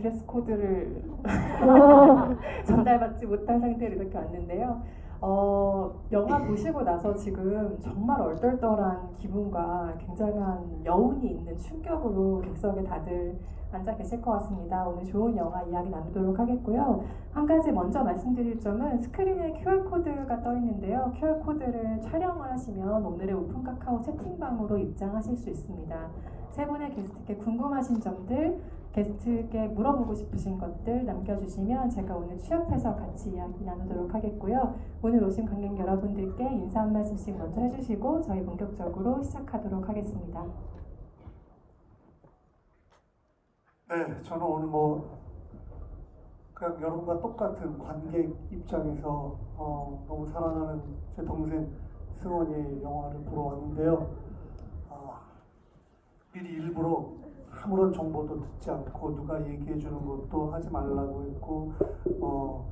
드레스 코드를 전달받지 못한 상태로 이렇게 왔는데요. 영화 보시고 나서 지금 정말 얼떨떨한 기분과 굉장한 여운이 있는 충격으로 객석에 다들 앉아 계실 것 같습니다. 오늘 좋은 영화 이야기 나누도록 하겠고요. 한 가지 먼저 말씀드릴 점은 스크린에 QR코드가 떠 있는데요. QR코드를 촬영을 하시면 오늘의 오픈 카카오 채팅방으로 입장하실 수 있습니다. 세 분의 게스트께 궁금하신 점들, 게스트께 물어보고 싶으신 것들 남겨주시면 제가 오늘 취합해서 같이 이야기 나누도록 하겠고요. 오늘 오신 관객 여러분들께 인사 한 말씀씩 먼저 해주시고 저희 본격적으로 시작하도록 하겠습니다. 네, 저는 오늘 그냥 여러분과 똑같은 관객 입장에서 너무 사랑하는 제 동생 승원이 영화를 보러 왔는데요. 미리 일부러 아무런 정보도 듣지 않고 누가 얘기해 주는 것도 하지 말라고 했고 그리고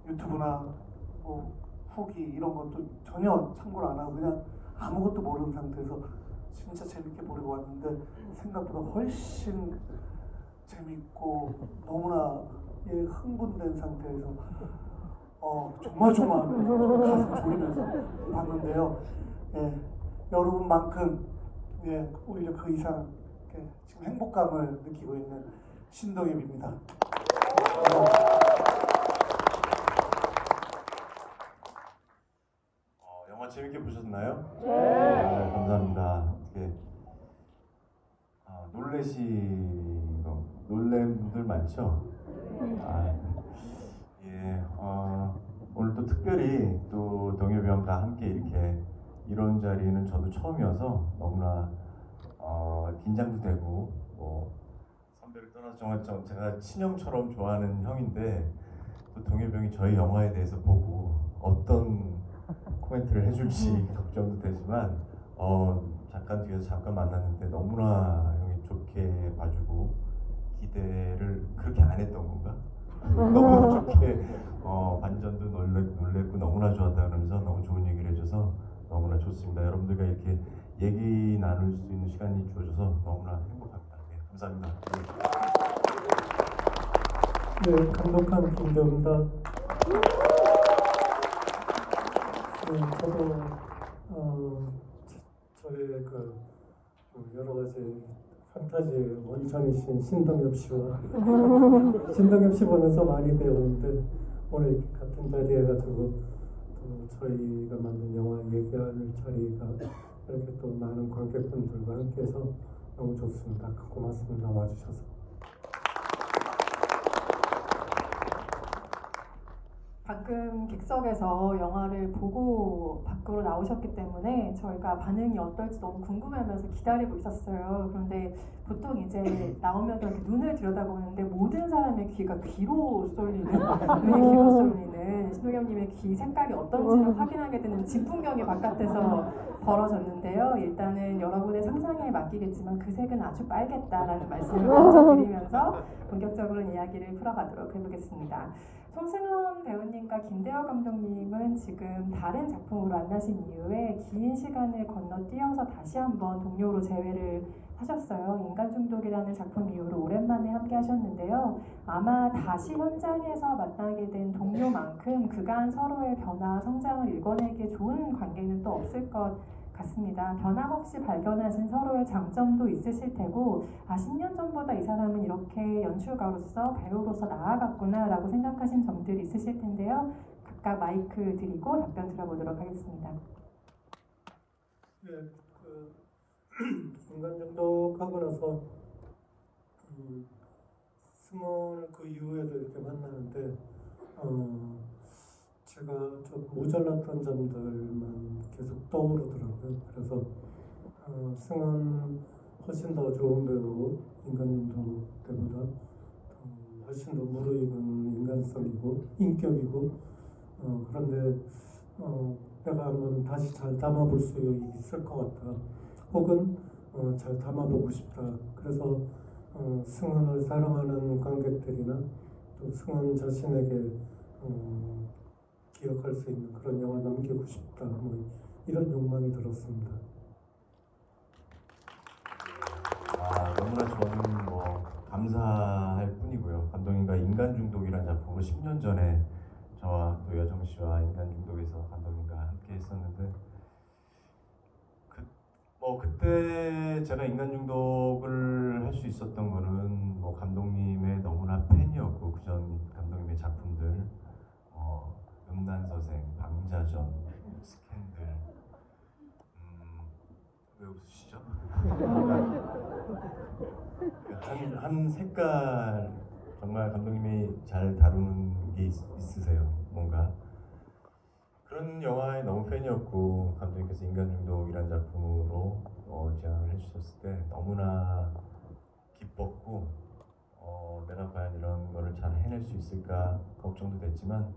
유튜브나 후기 이런 것도 전혀 참고를 안 하고 그냥 아무것도 모르는 상태에서 진짜 재밌게 보려고 왔는데 생각보다 훨씬 재밌고 너무나 흥분된 상태에서 조마조마하면서 가슴 졸이면서 봤는데요. 여러분만큼 오히려 그 이상 지금 행복감을 느끼고 있는 신동엽입니다. 영화 재밌게 보셨나요? 네. 감사합니다. 어떻게 놀란 분들 많죠? 오늘 또 특별히 또 동엽이 형 다 함께 이렇게 이런 자리는 저도 처음이어서 너무나 긴장도 되고 선배를 떠나서 정말 제가 친형처럼 좋아하는 형인데 또 동엽이 형이 저희 영화에 대해서 보고 어떤 코멘트를 해줄지 걱정도 되지만 잠깐 뒤에서 잠깐 만났는데 너무나 형이 좋게 봐주고 기대를 그렇게 안 했던 건가? 너무 좋게 반전도 놀랬고 너무나 좋았다 그러면서 너무 좋은 얘기를 해줘서 너무나 좋습니다. 여러분들과 이렇게 얘기 나눌 수 있는 시간이 주어져서 너무나 행복합니다. 네, 감사합니다. 네, 감독한 김대호입니다. 저도 저의 여러 가지 판타지의 원천이신 신동엽 씨와 신동엽 씨 보면서 많이 배웠는데 오늘 이렇게 같은 자리에 해가지고 또 저희가 만든 영화 얘기할 자리가 이렇게 또 많은 관객분들과 함께해서 너무 좋습니다. 고맙습니다. 와주셔서. 방금 객석에서 영화를 보고 밖으로 나오셨기 때문에 저희가 반응이 어떨지 너무 궁금해하면서 기다리고 있었어요. 그런데 보통 이제 나오면 이렇게 눈을 들여다보는데 모든 사람의 귀가 귀로 쏠리는, 눈이 귀로 쏠리는 신동엽님의 귀 색깔이 어떤지를 확인하게 되는 진풍경이 바깥에서 벌어졌는데요. 일단은 여러분의 상상에 맡기겠지만 그 색은 아주 빨겠다라는 말씀을 먼저 드리면서 본격적으로 이야기를 풀어가도록 해보겠습니다. 송승헌 배우님과 김대호 감독님은 지금 다른 작품으로 만나신 이후에 긴 시간을 건너뛰어서 다시 한번 동료로 재회를 하셨어요. 인간중독이라는 작품 이후로 오랜만에 함께 하셨는데요. 아마 다시 현장에서 만나게 된 동료만큼 그간 서로의 변화, 성장을 읽어내기에 좋은 관계는 또 없을 것 같습니다. 변함없이 발견하신 서로의 장점도 있으실 테고 10년 전보다 이 사람은 이렇게 연출가로서 배우로서 나아갔구나 라고 생각하신 점들이 있으실 텐데요. 각각 마이크 드리고 답변 들어보도록 하겠습니다. 인간중독 하고 나서 승원을 그 이후에도 이렇게 만나는데 제가 좀 모자랐던 점들만 계속 떠오르더라고요. 그래서 승원 훨씬 더 좋은 배우고 인간중독 때보다 훨씬 더 무르익은 인간성이고 인격이고 그런데 내가 한번 다시 잘 담아볼 수 있을 것 같다. 혹은 잘 담아보고 싶다. 그래서 승원을 사랑하는 관객들이나 또 승원 자신에게 기억할 수 있는 그런 영화 남기고 싶다. 이런 욕망이 들었습니다. 너무나 저는 감사할 뿐이고요. 감독님과 인간 중독이라는 작품으로 10년 전에 저와 또 여정 씨와 인간 중독에서 감독님과 함께 했었는데 그때 제가 인간 중독을 할 수 있었던 거는 뭐 감독님의 너무나 팬이었고 그전 감독님의 작품들 음란서생, 방자전, 스캔들 왜 웃으시죠? 한 색깔 정말 감독님이 잘 다루는 게 있으세요. 뭔가 그런 영화에 너무 팬이었고 감독님께서 인간중독이라는 작품으로 제안을 해주셨을 때 너무나 기뻤고 내가 과연 이런 거를 잘 해낼 수 있을까 걱정도 됐지만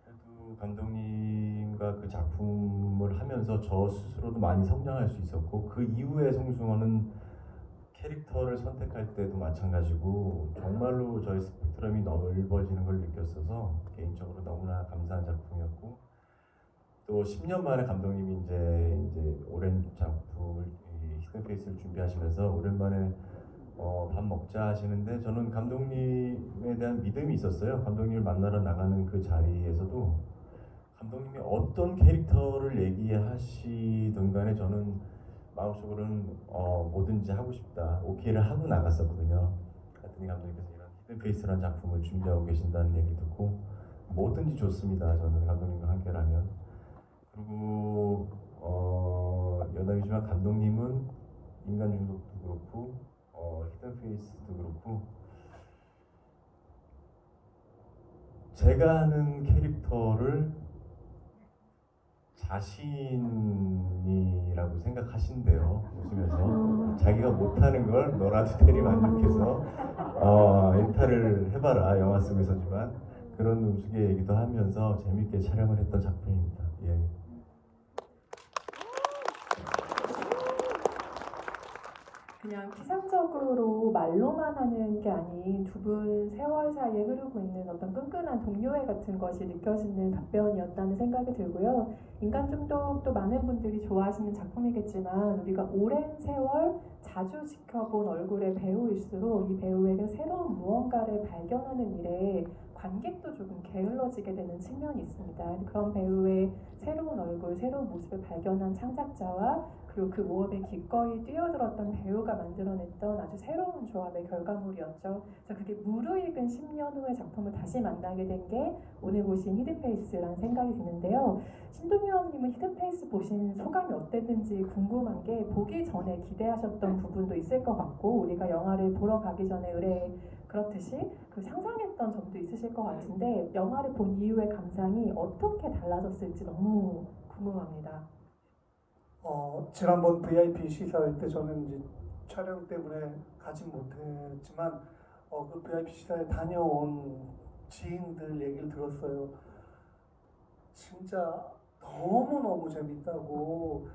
그래도 감독님과 그 작품을 하면서 저 스스로도 많이 성장할 수 있었고 그 이후에 송승헌은 캐릭터를 선택할 때도 마찬가지고 정말로 저의 스펙트럼이 넓어지는 걸 느꼈어서 개인적으로 너무나 감사한 작품이었고 또 10년 만에 감독님이 이제 오랜 작품을 히든 페이스를 준비하시면서 오랜만에 밥 먹자 하시는데 저는 감독님에 대한 믿음이 있었어요. 감독님을 만나러 나가는 그 자리에서도 감독님이 어떤 캐릭터를 얘기하시든 간에 저는 마음속으로는 뭐든지 하고 싶다 오케이를 하고 나갔었거든요. 그랬더니 감독님께서 이런 히든 페이스라는 작품을 준비하고 계신다는 얘기를 듣고 뭐든지 좋습니다. 저는 감독님과 함께라면. 그리고 여담이지만 감독님은 인간 중독도 그렇고 히든 페이스도 그렇고 제가 하는 캐릭터를 자신이라고 생각하신대요. 웃으면서 자기가 못하는 걸 너라도 대리 만족해서 일탈을 해봐라 영화 속에서지만 그런 우스개 얘기도 하면서 재밌게 촬영을 했던 작품입니다. 예. 그냥 피상적으로 말로만 하는 게 아닌 두 분 세월 사이에 흐르고 있는 어떤 끈끈한 동료애 같은 것이 느껴지는 답변이었다는 생각이 들고요. 인간 중독도 많은 분들이 좋아하시는 작품이겠지만 우리가 오랜 세월 자주 지켜본 얼굴의 배우일수록 이 배우에게 새로운 무언가를 발견하는 일에 관객도 조금 게을러지게 되는 측면이 있습니다. 그런 배우의 새로운 얼굴, 새로운 모습을 발견한 창작자와 그리고 그 모험에 기꺼이 뛰어들었던 배우가 만들어냈던 아주 새로운 조합의 결과물이었죠. 그래서 그게 무르익은 10년 후의 작품을 다시 만나게 된 게 오늘 보신 히든페이스라는 생각이 드는데요. 신동엽님은 히든페이스 보신 소감이 어땠는지 궁금한 게 보기 전에 기대하셨던 부분도 있을 것 같고 우리가 영화를 보러 가기 전에 의뢰 그렇듯이 그 상상했던 점도 있으실 것 같은데 영화를 본 이후의 감상이 어떻게 달라졌을지 너무 궁금합니다. 지난번 VIP 시사회 때 저는 이제 촬영 때문에 가진 못했지만 그 VIP 시사회 다녀온 지인들 얘기를 들었어요. 진짜 너무너무 재밌다고.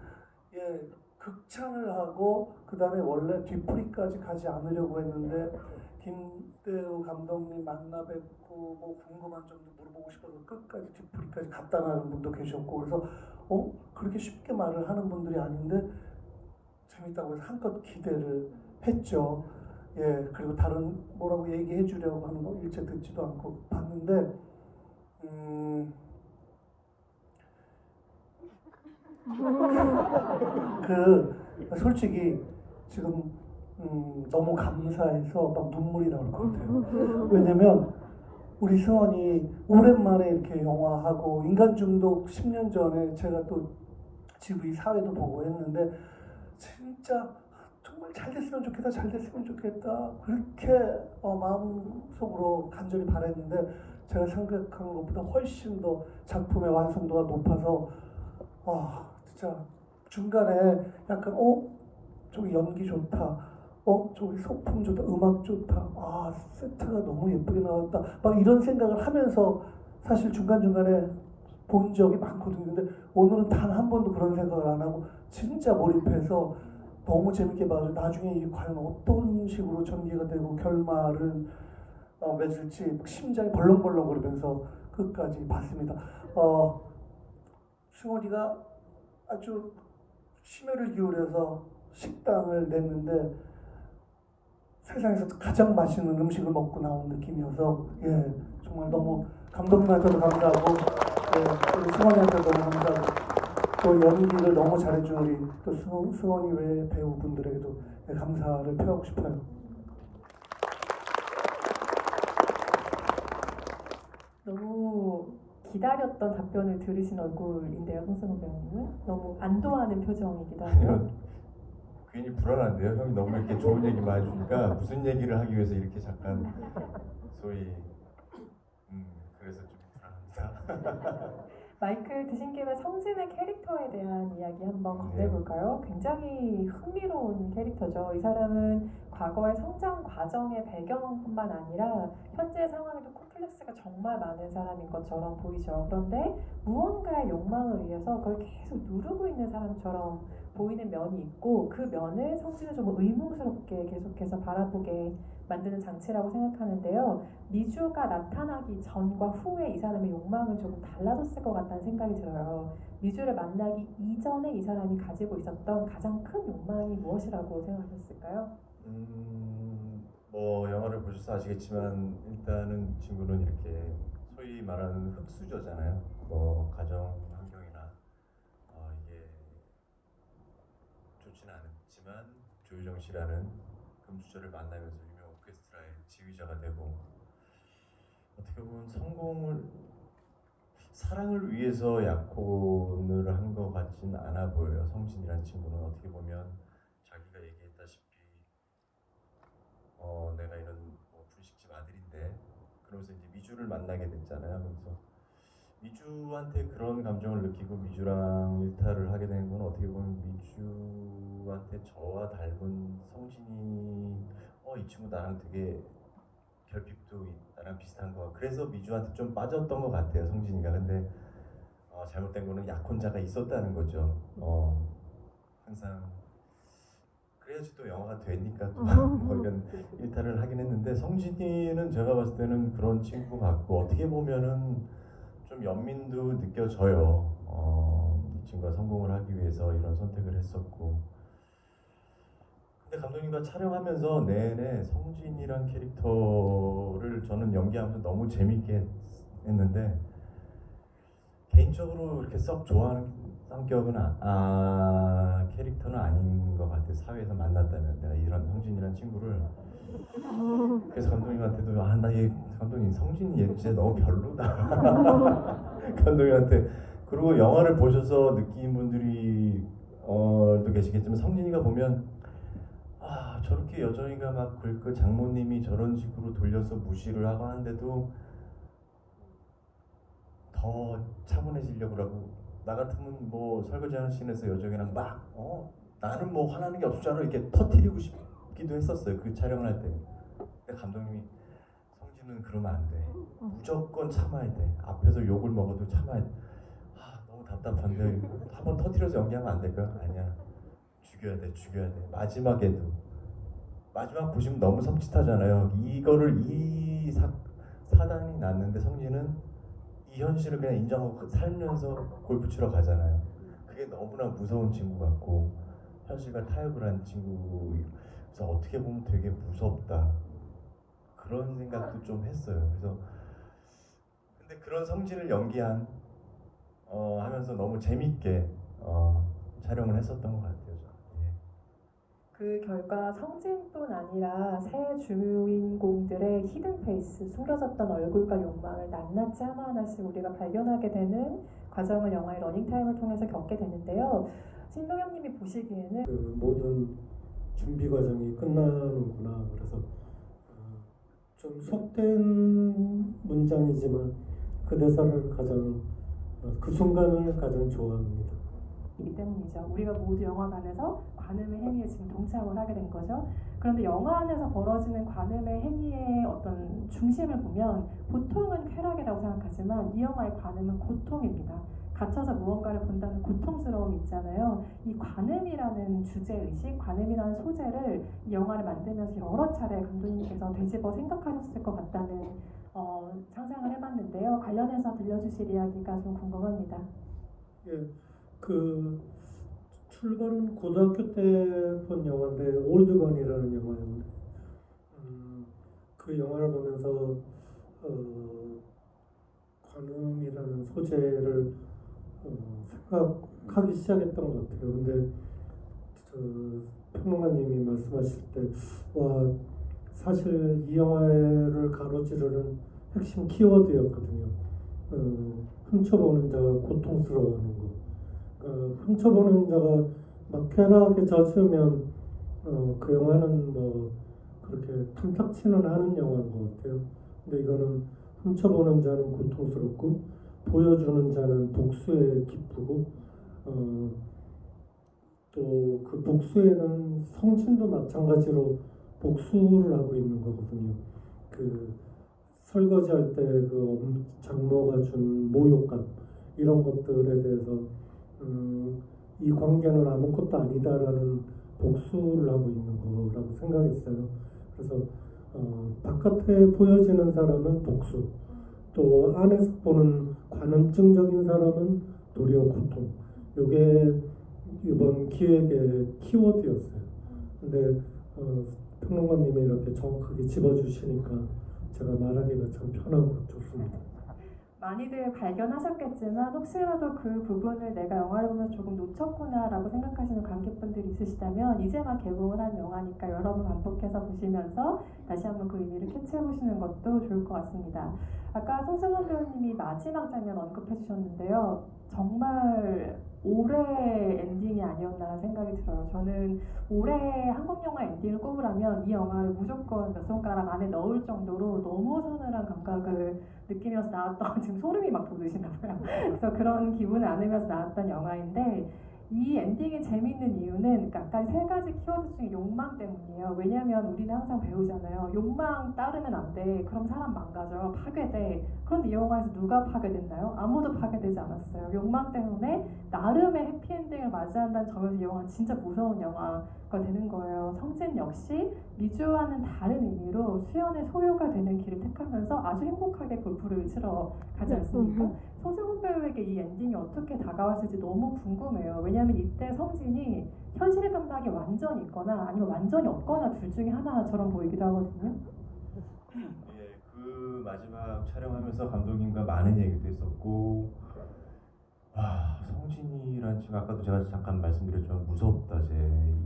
예, 극찬을 하고 그 다음에 원래 뒤풀이까지 가지 않으려고 했는데 김대우 감독님 만나 뵙고 뭐 궁금한 점도 물어보고 싶어서 끝까지 뒤풀이까지 갔다 나는 분도 계셨고 그래서 그렇게 쉽게 말을 하는 분들이 아닌데 재밌다고 해서 한껏 기대를 했죠. 예, 그리고 다른 뭐라고 얘기해 주려고 하는 거 일체 듣지도 않고 봤는데 솔직히 지금 너무 감사해서 막 눈물이 나올 것 같아요. 왜냐면 우리 승원이 오랜만에 이렇게 영화하고 인간중독 10년 전에 제가 또 GV 사회도 보고 했는데 진짜 정말 잘 됐으면 좋겠다 잘 됐으면 좋겠다 그렇게 마음속으로 간절히 바랬는데 제가 생각한 것보다 훨씬 더 작품의 완성도가 높아서 진짜 중간에 약간 저기 연기 좋다 저기 소품 좋다 음악 좋다 세트가 너무 예쁘게 나왔다 막 이런 생각을 하면서 사실 중간중간에 본 적이 많거든요. 근데 오늘은 단 한 번도 그런 생각을 안 하고 진짜 몰입해서 너무 재밌게 봐서 나중에 이게 과연 어떤 식으로 전개가 되고 결말을 맺을지 심장이 벌렁벌렁거리면서 끝까지 봤습니다. 승원이가 아주 심혈을 기울여서 식당을 냈는데 세상에서 가장 맛있는 음식을 먹고 나온 느낌이어서 예 정말 너무 감독님한테도 감사하고 우리 승원이한테도 너무 감사하고 또 연기를 너무 잘해준 우리 또 승원이 외 배우분들에게도 감사를 표하고 싶어요. 너무 기다렸던 답변을 들으신 얼굴인데요, 송승헌 배우님은 너무 안도하는 표정이기도 하고요. 괜히 불안한데요. 형이 너무 이렇게 좋은 얘기만 해주니까 무슨 얘기를 하기 위해서 이렇게 잠깐 소위 그래서 좀 불안합니다. 마이크 드신 김에 성진의 캐릭터에 대한 이야기 한번 건네볼까요? 굉장히 흥미로운 캐릭터죠. 이 사람은 과거의 성장 과정의 배경뿐만 아니라 현재 상황에도 콤플렉스가 정말 많은 사람인 것처럼 보이죠. 그런데 무언가의 욕망을 위해서 그걸 계속 누르고 있는 사람처럼 보이는 면이 있고 그 면을 성진은 좀 의문스럽게 계속해서 바라보게 만드는 장치라고 생각하는데요. 미주가 나타나기 전과 후에 이 사람의 욕망은 조금 달라졌을 것 같다는 생각이 들어요. 미주를 만나기 이전에 이 사람이 가지고 있었던 가장 큰 욕망이 무엇이라고 생각하셨을까요? 뭐 영화를 보셔서 아시겠지만 일단은 친구는 이렇게 소위 말하는 흙수저잖아요. 뭐 가정 환경이나 이게 좋지는 않지만 조유정 씨라는 금수저를 만나면서 유명 오케스트라의 지휘자가 되고 어떻게 보면 사랑을 위해서 약혼을 한 것 같진 않아 보여요. 성진이라는 친구는 어떻게 보면 자기가 얘기했다시피 내가 이런 뭐 분식집 아들인데 그러면서 이제 미주를 만나게 됐잖아요. 그래서 미주한테 그런 감정을 느끼고 미주랑 일탈을 하게 된 건 어떻게 보면 미주한테 저와 닮은 성진이 이 친구 나랑 되게 결핍도 나랑 비슷한 거 그래서 미주한테 좀 빠졌던 것 같아요. 성진이가. 근데 잘못된 거는 약혼자가 있었다는 거죠. 항상 그래야지 또 영화가 되니까 또 뭐 이런 일탈을 하긴 했는데 성진이는 제가 봤을 때는 그런 친구 같고 어떻게 보면은 좀 연민도 느껴져요. 이 친구가 성공을 하기 위해서 이런 선택을 했었고 근데 감독님과 촬영하면서 내내 성진이란 캐릭터를 저는 연기하면서 너무 재밌게 했는데 개인적으로 이렇게 썩 좋아하는 성격은 캐릭터는 아닌 것 같아요. 사회에서 만났다면 내가 이런 성진이란 친구를 그래서 감독님한테도 나 얘 감독님 성진이 얘 진짜 너무 별로다 감독님한테. 그리고 영화를 보셔서 느낀 분들이 또 계시겠지만 성진이가 보면 저렇게 여정이가 막 그 장모님이 저런 식으로 돌려서 무시를 하고 하는데도 더 차분해지려고 하고 나 같으면 뭐 설거지하는 씬에서 여정이랑 막 나는 뭐 화나는 게 없을 줄 알아 이렇게 터뜨리고 싶기도 했었어요. 그 촬영을 할 때. 근데 감독님이 성진은 그러면 안 돼. 무조건 참아야 돼. 앞에서 욕을 먹어도 참아야 돼. 너무 답답한데 한번 터뜨려서 연기하면 안 될까요? 아니야. 죽여야 돼. 마지막 보시면 너무 섬찟하잖아요. 이거를 사단이 났는데 성진은 이 현실을 그냥 인정하고 살면서 골프 치러 가잖아요. 그게 너무나 무서운 친구 같고 현실과 타협을 한 친구여서 어떻게 보면 되게 무섭다 그런 생각도 좀 했어요. 그래서 근데 그런 성진을 연기한 하면서 너무 재밌게 촬영을 했었던 것 같아요. 그 결과 성진뿐 아니라 새 주인공들의 히든 페이스, 숨겨졌던 얼굴과 욕망을 낱낱이 하나하나씩 우리가 발견하게 되는 과정을 영화의 러닝타임을 통해서 겪게 되는데요. 신동엽님이 보시기에는 그 모든 준비 과정이 끝나는구나. 그래서 좀 속된 문장이지만 그 대사를 그 순간을 가장 좋아합니다. 이기 때문이죠. 우리가 모두 영화관에서 관음의 행위에 지금 동참을 하게 된 거죠. 그런데 영화 안에서 벌어지는 관음의 행위의 어떤 중심을 보면 보통은 쾌락이라고 생각하지만 이 영화의 관음은 고통입니다. 갇혀서 무언가를 본다는 고통스러움이 있잖아요. 이 관음이라는 주제의식, 관음이라는 소재를 이 영화를 만들면서 여러 차례 감독님께서 되짚어 생각하셨을 것 같다는 상상을 해봤는데요. 관련해서 들려주실 이야기가 좀 궁금합니다. 예, 그 출발은 고등학교 때 본 영화인데 올드건이라는 영화였는데 그 영화를 보면서 관음이라는 소재를 생각하기 시작했던 것 같아요. 근데 평론가님이 말씀하실 때 와, 사실 이 영화를 가로지르는 핵심 키워드였거든요. 훔쳐보는 자가 고통스러워하는 거. 훔쳐보는 자가 막 쾌락에 젖으면 그 영화는 뭐 그렇게 탐탁치는 않은 영화인 것 같아요. 근데 이거는 훔쳐보는 자는 고통스럽고 보여주는 자는 복수에 기쁘고 또 그 복수에는 성진도 마찬가지로 복수를 하고 있는 거거든요. 그 설거지할 때 그 장모가 준 모욕감 이런 것들에 대해서 이 관계는 아무것도 아니다라는 복수를 하고 있는 거라고 생각했어요. 그래서 바깥에 보여지는 사람은 복수, 또 안에서 보는 관음증적인 사람은 도리어 고통. 이게 이번 기획의 키워드였어요. 근데 평론가님이 이렇게 정확하게 집어주시니까 제가 말하기가 참 편하고 좋습니다. 많이들 발견하셨겠지만 혹시라도 그 부분을 내가 영화를 보면서 조금 놓쳤구나라고 생각하시는 관객분들이 있으시다면 이제 막 개봉을 한 영화니까 여러 번 반복해서 보시면서 다시 한번 그 의미를 캐치해보시는 것도 좋을 것 같습니다. 아까 송승헌 배우님이 마지막 장면 언급해 주셨는데요. 정말 올해 엔딩이 아니었나 생각이 들어요. 저는 올해 한국 영화 엔딩을 꼽으라면 이 영화를 무조건 몇 손가락 안에 넣을 정도로 너무 서늘한 감각을 느끼면서 나왔던 지금 소름이 막 돋으시나 봐요. 그래서 그런 기분을 안으면서 나왔던 영화인데 이 엔딩이 재미있는 이유는 아까 세 가지 키워드 중에 욕망 때문이에요. 왜냐하면 우리는 항상 배우잖아요. 욕망 따르면 안 돼. 그럼 사람 망가져. 파괴돼. 그런데 이 영화에서 누가 파괴됐나요? 아무도 파괴되지 않았어요. 욕망 때문에 나름의 해피엔딩을 맞이한다는 점에서 이 영화는 진짜 무서운 영화가 되는 거예요. 성진 역시 미주와는 다른 의미로 수연의 소유가 되는 길을 택하면서 아주 행복하게 골프를 치러 가지 않습니까? 송승헌 배우에게 이 엔딩이 어떻게 다가왔을지 너무 궁금해요. 왜냐하면 이때 성진이 현실의 감각이 완전히 있거나 아니면 완전히 없거나 둘 중에 하나처럼 보이기도 하거든요. 예, 그 마지막 촬영하면서 감독님과 많은 얘기도 했었고, 성진이란 친구 아까도 제가 잠깐 말씀드렸지만 무섭다.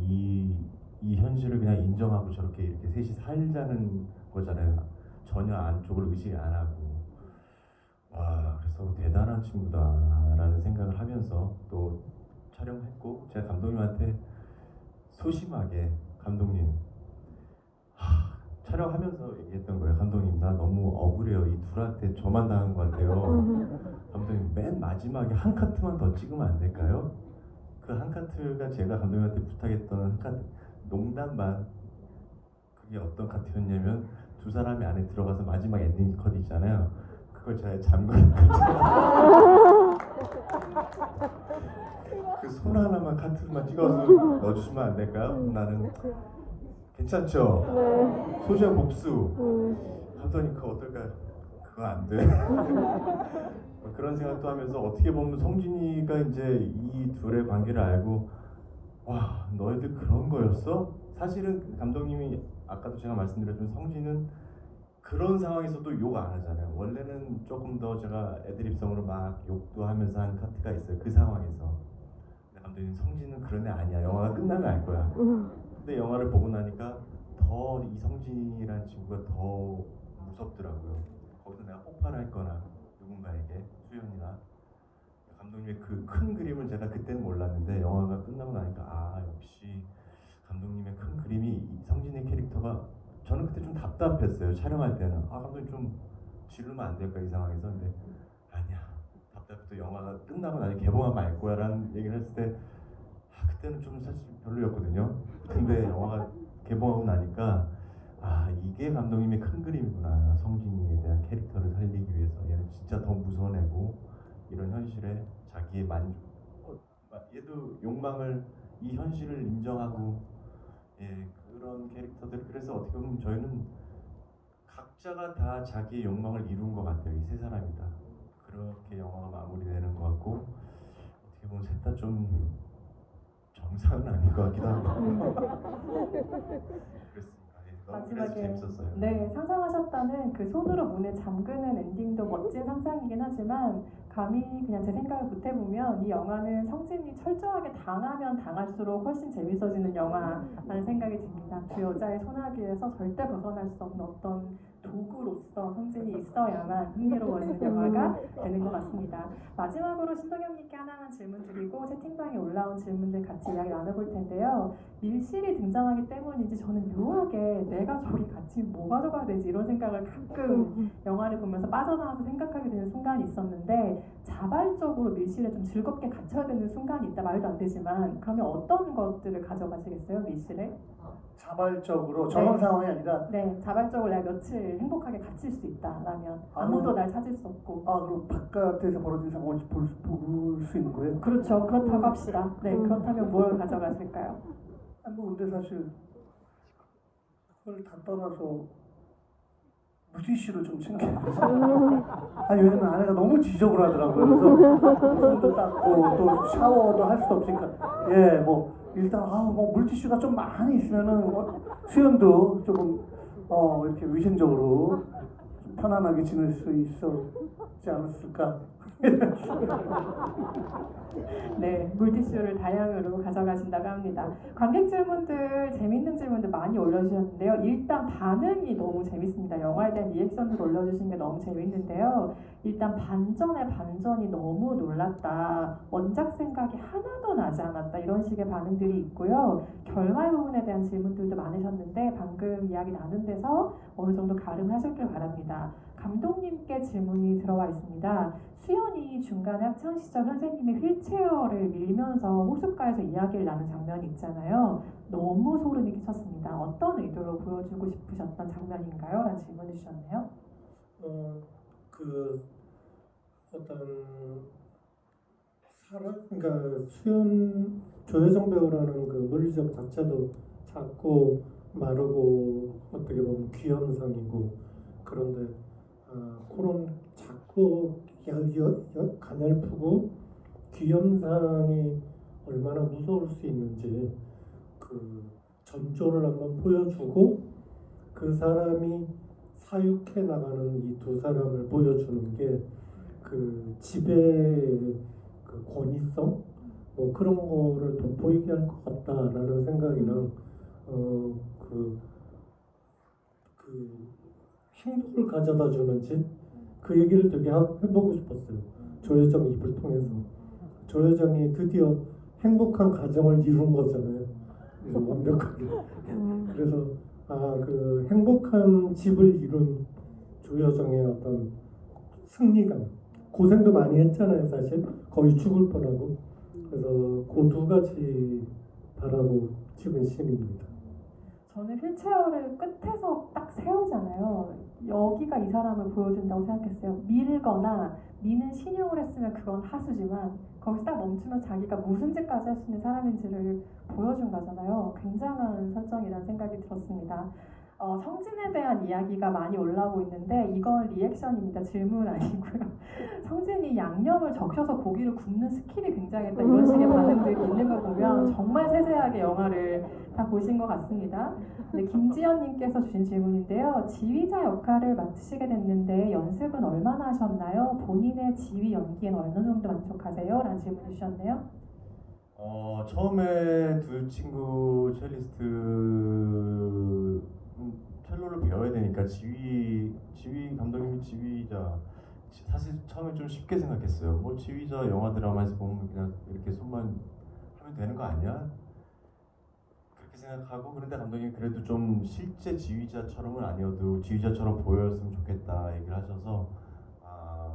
이 현실을 그냥 인정하고 저렇게 이렇게 셋이 살자는 거잖아요. 전혀 안쪽을 의식 안 하고. 그래서 대단한 친구다라는 생각을 하면서 또 촬영했고, 제가 감독님한테 소심하게 감독님 촬영하면서 얘기했던 거예요. 감독님 나 너무 억울해요. 이 둘한테 저만 당한 것 같아요. 감독님 맨 마지막에 한 카트만 더 찍으면 안 될까요? 그 한 카트가 제가 감독님한테 부탁했던 한 카트 농담 반. 그게 어떤 카트였냐면 두 사람이 안에 들어가서 마지막 엔딩 컷 있잖아요. 그걸 제가 잠그는 그 손 하나만 카트만 찍어서 넣어주시면 안 될까요? 나는 괜찮죠? 네. 소재 복수. 감독님 그거 어떨까요? 그거 안 돼. 그런 생각도 하면서 어떻게 보면 성진이가 이제 이 둘의 관계를 알고 와 너희들 그런 거였어? 사실은 감독님이 아까도 제가 말씀드렸지만 성진은 그런 상황에서도 욕 안 하잖아요. 원래는 조금 더 제가 애드립성으로 막 욕도 하면서 한 카트가 있어요. 그 상황에서. 근데 감독님 성진은 그런 애 아니야. 영화가 끝나면 알 거야. 근데 영화를 보고 나니까 더 이성진이라는 친구가 더 무섭더라고요. 거기서 내가 폭발할 거나 누군가에게 수연이나 감독님의 그 큰 그림을 제가 그때는 몰랐는데 영화가 끝나고 나니까 역시 감독님의 큰 그림이 이성진의 캐릭터가 저는 그때 좀 답답했어요. 촬영할 때는 감독님 좀 지르면 안 될까 이 상황에서. 근데 아니야 답답해도 영화가 끝나고 나중에 개봉하면 알 거야 라는 얘기를 했을 때 그때는 좀 사실 별로였거든요. 근데 영화가 개봉하고 나니까 이게 감독님의 큰 그림이구나. 성진이에 대한 캐릭터를 살리기 위해서 얘는 진짜 더 무서워내고 이런 현실에 자기의 얘도 욕망을 이 현실을 인정하고 그런 캐릭터들. 그래서 어떻게 보면 저희는 각자가 다 자기의 욕망을 이룬 것 같아요. 이 세 사람이 다 그렇게 영화가 마무리되는 것 같고 어떻게 보면 셋 다 좀 정상은 아닌 것 같기도 하고 그랬습니다. 너무 그래서 재밌었어요. 네, 상상하셨 엔딩보다는 그 손으로 문을 잠그는 엔딩도 멋진 상상이긴 하지만 감히 그냥 제 생각을 보태보면 이 영화는 성진이 철저하게 당하면 당할수록 훨씬 재밌어지는 영화라는 생각이 듭니다. 두 여자의 소나기에서 절대 벗어날 수 없는 어떤 도구로서 성진이 있어야만 흥미로워지는 영화가 되는 것 같습니다. 마지막으로 신동엽님께 하나만 질문 드리고 채팅방에 올라온 질문들 같이 이야기 나눠볼 텐데요. 밀실이 등장하기 때문인지 저는 묘하게 내가 저기 같이 뭐 가져가야 되지 이런 생각을 가끔 영화를 보면서 빠져나와서 생각하게 되는 순간이 있었는데 자발적으로 밀실에 좀 즐겁게 갇혀야 되는 순간이 있다 말도 안 되지만 그러면 어떤 것들을 가져가시겠어요 밀실에? 자발적으로 저런 네. 상황이 아니라 네, 자발적으로 내가 며칠 행복하게 갇힐 수 있다라면 아무도 날 찾을 수 없고 그럼 바깥에서 벌어진 상황을 볼 수 있는 거예요? 그렇죠. 그렇다고 합시다. 네, 그렇다면 뭘 가져가실까요? 근데 사실 그걸 다 떠나서 물티슈를 좀 챙겨야 되죠. 왜냐면 아내가 너무 지저분하더라고요. 그래서 손도 닦고 또 샤워도 할 수 없으니까 일단 물티슈가 좀 많이 있으면은 수연도 조금 이렇게 위생적으로 좀 편안하게 지낼 수 있었지 않았을까. 네, 물티슈를 다량으로 가져가신다고 합니다. 관객 질문들, 재밌는 질문들 많이 올려주셨는데요. 일단 반응이 너무 재밌습니다. 영화에 대한 리액션을 올려주신 게 너무 재밌는데요. 일단 반전의 반전이 너무 놀랐다. 원작 생각이 하나도 나지 않았다. 이런 식의 반응들이 있고요. 결말 부분에 대한 질문들도 많으셨는데 방금 이야기 나눈 데서 어느 정도 가름하셨길 바랍니다. 감독님께 질문이 들어와 있습니다. 수연이 중간에 학창시절 선생님이 휠체어를 밀면서 호숫가에서 이야기를 나눈 장면이 있잖아요. 너무 소름이 끼쳤습니다. 어떤 의도로 보여주고 싶으셨던 장면인가요? 라는 질문을 주셨네요. 그러니까 수연 조여정 배우라는 그 물리적 자체도 작고 마르고 어떻게 보면 귀염상이고 그런데 그런 작고 가냘프고 귀염상이 얼마나 무서울 수 있는지 그 전조를 한번 보여주고 그 사람이 사육해 나가는 이 두 사람을 보여주는 게 그 지배의 그 권위성 그런 거를 돋보이게 할 것 같다라는 생각이랑 행복을 가져다 주는지 그 얘기를 되게 해보고 싶었어요. 조여정 입을 통해서 조여정이 드디어 행복한 가정을 이룬 거잖아요. 완벽하게. 그래서 그 행복한 집을 이룬 조여정의 어떤 승리감, 고생도 많이 했잖아요. 사실 거의 죽을 뻔하고. 그래서 그 두 가지 바라고 찍은 씬입니다. 저는 휠체어를 끝에서 딱 세우잖아요. 여기가 이 사람을 보여준다고 생각했어요. 밀거나 미는 신용을 했으면 그건 하수지만 거기서 딱 멈추면 자기가 무슨 짓까지 할 수 있는 사람인지를 보여준 거잖아요. 굉장한 설정이라는 생각이 들었습니다. 성진에 대한 이야기가 많이 올라오고 있는데 이건 리액션입니다. 질문 아니고요. 성진이 양념을 적셔서 고기를 굽는 스킬이 굉장했다. 이런 식의 반응들이 있는 걸 보면 정말 세세하게 영화를 다 보신 것 같습니다. 네, 김지연님께서 주신 질문인데요. 지휘자 역할을 맡으시게 됐는데 연습은 얼마나 하셨나요? 본인의 지휘 연기엔 어느 정도 만족하세요? 라는 질문을 주셨네요. 처음에 두 친구 첼리스트 첼로를 배워야 되니까 지휘 감독님이 지휘자 사실 처음에 좀 쉽게 생각했어요. 뭐 지휘자 영화 드라마에서 보면 그냥 이렇게 손만 하면 되는 거 아니야? 그렇게 생각하고 그런데 감독님이 그래도 좀 실제 지휘자처럼은 아니어도 지휘자처럼 보였으면 좋겠다 얘기를 하셔서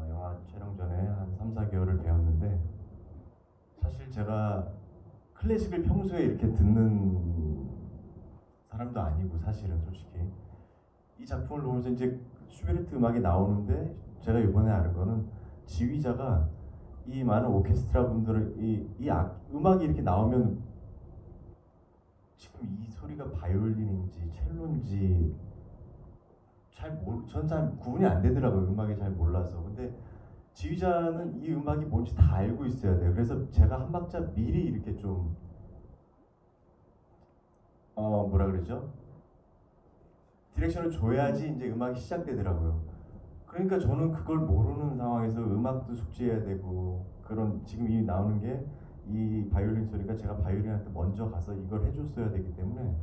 영화 촬영 전에 한 3-4개월을 배웠는데 사실 제가 클래식을 평소에 이렇게 듣는 사람도 아니고 사실은 솔직히 이 작품을 보면서 이제 슈베르트 음악이 나오는데 제가 이번에 아는 거는 지휘자가 이 많은 오케스트라 분들을 음악이 이렇게 나오면 지금 이 소리가 바이올린인지 첼로인지 전 잘 구분이 안 되더라고요. 음악이 잘 몰라서. 근데 지휘자는 이 음악이 뭔지 다 알고 있어야 돼요. 그래서 제가 한 박자 미리 이렇게 좀 뭐라 그러죠? 디렉션을 줘야지 이제 음악이 시작되더라고요. 그러니까 저는 그걸 모르는 상황에서 음악도 숙지해야 되고 그런 지금 이 나오는 게 이 바이올린 소리가 제가 바이올린한테 먼저 가서 이걸 해줬어야 되기 때문에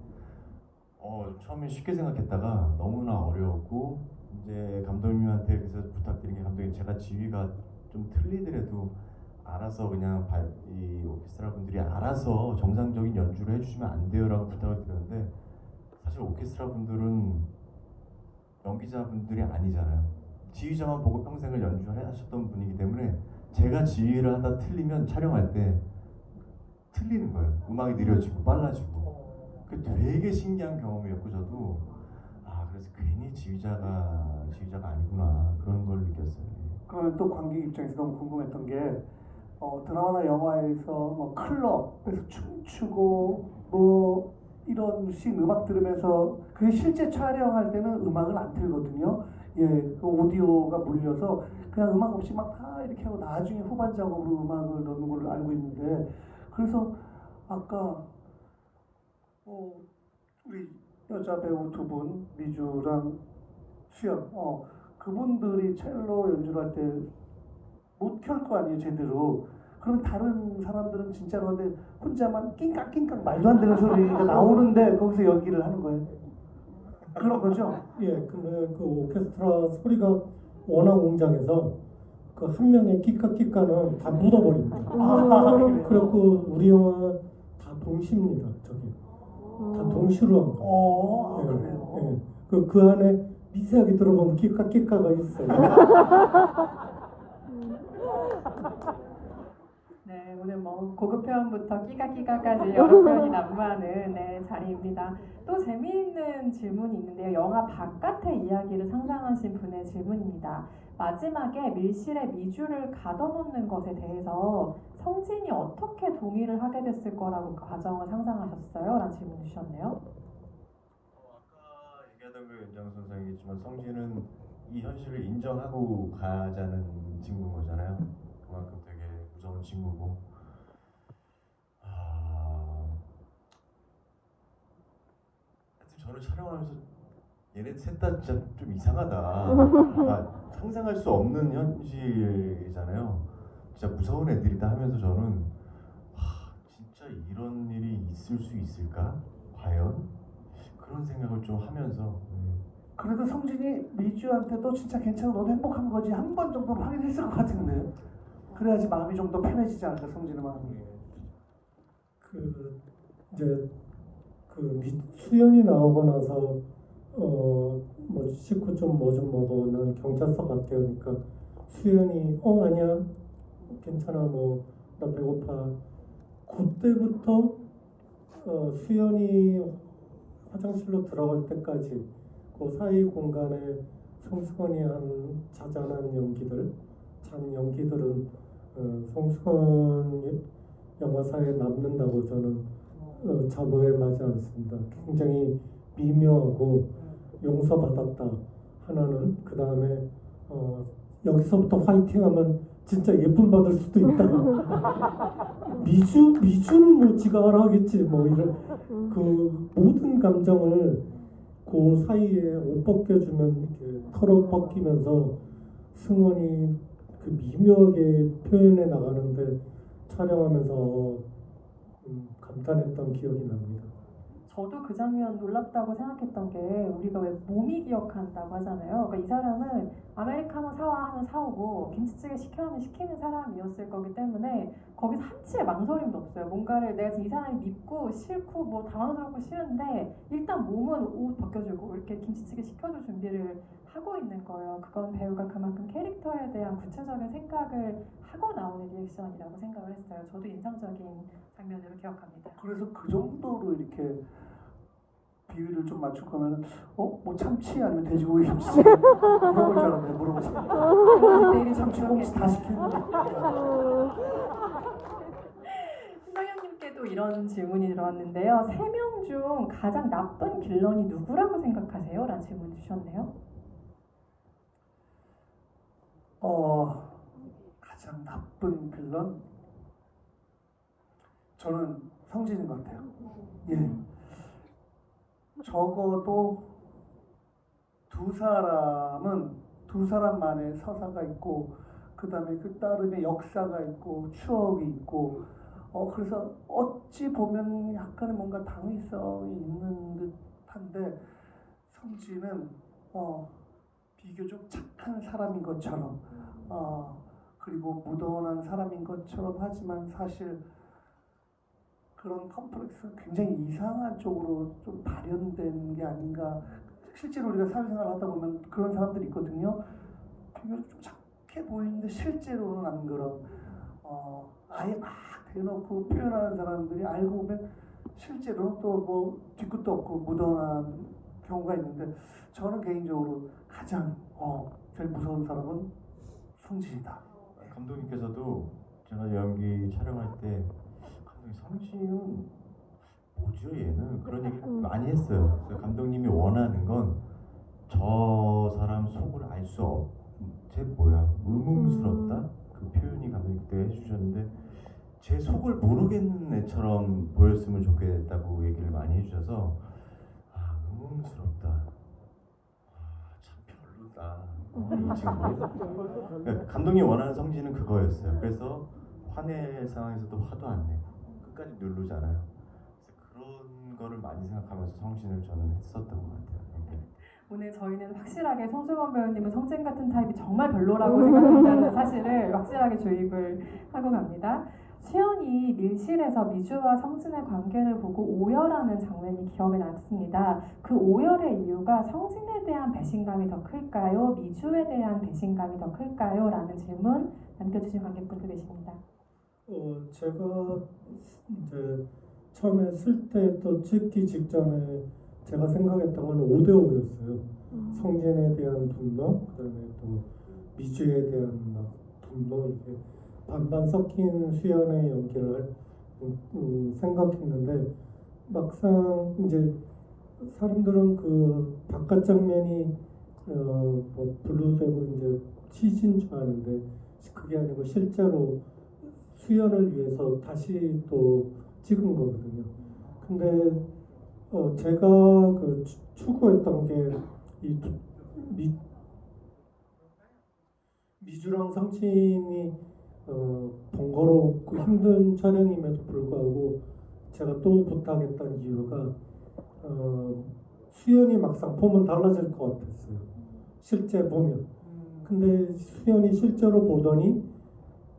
처음에 쉽게 생각했다가 너무나 어려웠고 이제 감독님한테 그래서 부탁드린 게 감독님 제가 지휘가 좀 틀리더라도 알아서 그냥 이 오케스트라 분들이 알아서 정상적인 연주를 해주시면 안 돼요라고 부탁을 드렸는데 사실 오케스트라 분들은 연기자분들이 아니잖아요. 지휘자만 보고 평생을 연주를 하셨던 분이기 때문에 제가 지휘를 하다 틀리면 촬영할 때 틀리는 거예요. 음악이 느려지고 빨라지고. 그 되게 신기한 경험이었고 저도 그래서 괜히 지휘자가 아니구나 그런 걸 느꼈어요. 그러면 또 관객 입장에서 너무 궁금했던 게 드라마나 영화에서 뭐 클럽에서 춤추고 뭐 이런 식 음악 들으면서 그게 실제 촬영할 때는 음악을 안 틀거든요. 예, 그 오디오가 물려서 그냥 음악 없이 막 다 이렇게 하고 나중에 후반 작업으로 음악을 넣는 걸로 알고 있는데 그래서 아까 우리 여자 배우 두 분 미주랑 수연 그분들이 첼로 연주를 할 때 못 켤 거 아니에요 제대로. 그럼 다른 사람들은 진짜로 하는데 혼자만 낑깍낑깍 말도 안 되는 소리가 나오는데 거기서 연기를 하는 거예요. 그런 거죠? 예, 근데 그 오케스트라 소리가 워낙 웅장해서 그 한 명의 끼까끼까는 다 묻어버립니다. 그래갖고 우리 영화 다 동시입니다. 저기 다 동시로 한 거. 그래요? 예. 그 안에 미세하게 들어보면 끼까끼까가 있어요. 네, 오늘 뭐 고급 표현부터 끼가끼가까지 여러 표현이 난무하는 자리입니다. 또 재미있는 질문이 있는데요. 영화 바깥의 이야기를 상상하신 분의 질문입니다. 마지막에 밀실에 미주를 가둬놓는 것에 대해서 성진이 어떻게 동의를 하게 됐을 거라고 그 과정을 상상하셨어요? 라는 질문 주셨네요. 아까 얘기하던 그 연장선상 얘기했지만 성진은 이 현실을 인정하고 가자는 친구인 거잖아요. 그만큼 되게 무서운 친구고 하여튼 저는 촬영하면서 얘네 셋 다 진짜 좀 이상하다. 상상할 수 없는 현실이잖아요. 진짜 무서운 애들이다 하면서 저는 진짜 이런 일이 있을 수 있을까? 과연? 그런 생각을 좀 하면서 그래도 성진이 미주한테도 진짜 괜찮아 너도 행복한 거지 한 번 정도는 확인했을 것 같은데 그래야지 마음이 좀 더 편해지지 않을까 성진의 마음이. 그 이제 수연이 나오고 나서 뭐 식구 좀 뭐 좀 먹어 난 경찰서 갈게 하니까 수연이 아니야 괜찮아 뭐 나 배고파. 그때부터 수연이 화장실로 들어갈 때까지 그 사이 공간에 송승헌이 한 잔 연기들은 송승헌 영화사에 남는다고 저는 자부하지 않습니다. 굉장히 미묘하고 용서받았다 하나는 그 다음에 여기서부터 화이팅하면 진짜 예쁨 받을 수도 있다. 미주는 뭐 지가 알아 하겠지 뭐 이런 그 모든 감정을 그 사이에 옷 벗겨주면 이렇게 털어 벗기면서 승원이 그 미묘하게 표현해 나가는데 촬영하면서 감탄했던 기억이 납니다. 저도 그 장면 놀랍다고 생각했던 게 우리가 왜 몸이 기억한다고 하잖아요. 그러니까 이 사람은 아메리카노 사와 하면 사오고 김치찌개 시켜하면 시키는 사람이었을 거기 때문에 거기서 한치의 망설임도 없어요. 뭔가를 내가 지금 이 사람이 밉고 싫고 뭐 당황스럽고 싫은데 일단 몸은 옷 벗겨주고 이렇게 김치찌개 시켜줄 준비를 하고 있는 거예요. 그건 배우가 그만큼 캐릭터에 대한 구체적인 생각을 하고 나오는 리액션이라고 생각을 했어요. 저도 인상적인 장면으로 기억합니다. 그래서 그 정도로 이렇게 비위를 좀 맞출 거면 뭐 참치 아니면 돼지고기 김치 물어볼 줄 알았는데 물어보지. 참치 꽁치 다 시켰는데. 신동엽님께도 이런 질문이 들어왔는데요. 3명 중 가장 나쁜 빌런이 누구라고 생각하세요? 라는 질문 주셨네요. 가장 나쁜 빌런? 저는 성진인 것 같아요. 예. 적어도 두 사람은 두 사람만의 서사가 있고 그 다음에 그 따름의 역사가 있고 추억이 있고 그래서 어찌 보면 약간의 뭔가 당위성이 있는 듯한데 성진은 비교적 착한 사람인 것처럼 그리고 무던한 사람인 것처럼 하지만 사실 그런 컴플렉스가 굉장히 이상한 쪽으로 좀 발현된 게 아닌가. 실제로 우리가 사회생활을 하다 보면 그런 사람들이 있거든요. 비교적 좀 착해 보이는데 실제로는 안 그런 아예 막 대놓고 표현하는 사람들이 알고 보면 실제로는 또 뭐 뒤끝도 없고 무던한 경우가 있는데 저는 개인적으로 가장 제일 무서운 사람은 성진이다. 감독님께서도 제가 연기 촬영할 때 감독님 성진은 뭐죠 얘는 그런 얘기 많이 했어요. 그래서 감독님이 원하는 건 저 사람 속을 알 수 쟤 뭐야 의문스럽다 그 표현이 감독님 그때 해주셨는데 제 속을 모르겠는 애처럼 보였으면 좋겠다고 얘기를 많이 해주셔서 의문스럽다 참 별로다 이 친구 그러니까 감독님 원하는 성진은 그거였어요. 그래서 화낼 상황에서도 화도 안 내고 끝까지 누르잖아요. 그래서 그런 거를 많이 생각하면서 성진을 저는 했었던 것 같아요. 오늘 저희는 확실하게 송승헌 배우님은 성진 같은 타입이 정말 별로라고 생각한다는 사실을 확실하게 주입을 하고 갑니다. 수연이 밀실에서 미주와 성진의 관계를 보고 오열하는 장면이 기억에 남습니다. 그 오열의 이유가 성진에 대한 배신감이 더 클까요? 미주에 대한 배신감이 더 클까요? 라는 질문 남겨주신 관객분들 계십니다. 제가 이제 처음에 쓸 때 또 찍기 직전에 제가 생각했던 건 5대5였어요. 성진에 대한 분노, 그다음에 또 미주에 대한 분노, 이게 반반 섞인 수연의 연기를 생각했는데 막상 이제 사람들은 그 바깥 장면이 뭐 블루되고 이제 CG인 줄 아는데 그게 아니고 실제로 수연을 위해서 다시 또 찍은 거거든요. 근데 제가 그 추구했던 게 이 미주랑 성진이 번거롭고 힘든 촬영임에도 불구하고 제가 또 부탁했던 이유가 수연이 막상 보면 달라질 것 같았어요. 실제 보면. 근데 수연이 실제로 보더니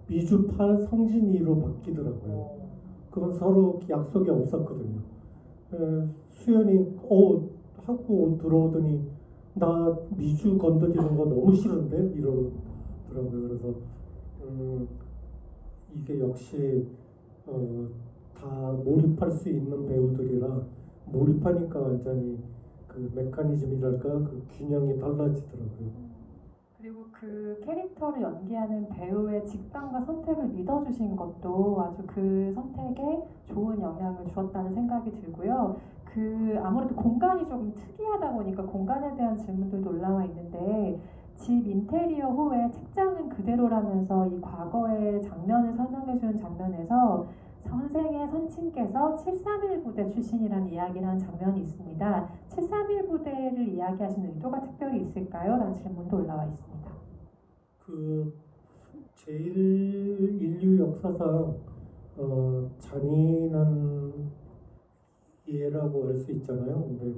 미주 8, 성진 2로 바뀌더라고요. 그건 서로 약속이 없었거든요. 수연이 하고 들어오더니 나 미주 건드리는 거 너무 싫은데 이러더라고요. 그래서 이게 역시 다 몰입할 수 있는 배우들이라 몰입하니까 완전히 그 메커니즘이랄까 그 균형이 달라지더라고요. 그리고 그 캐릭터를 연기하는 배우의 직감과 선택을 믿어주신 것도 아주 그 선택에 좋은 영향을 주었다는 생각이 들고요. 아무래도 공간이 조금 특이하다 보니까 공간에 대한 질문들도 올라와 있는데 집 인테리어 후에 책장은 그대로라면서 이 과거의 장면을 설명해주는 장면에서 선생의 선친께서 731 부대 출신이라는 이야기를 하는 장면이 있습니다. 731 부대를 이야기하시는 의도가 특별히 있을까요? 라는 질문도 올라와 있습니다. 그 제일 인류 역사상 잔인한 예라고 할 수 있잖아요. 근데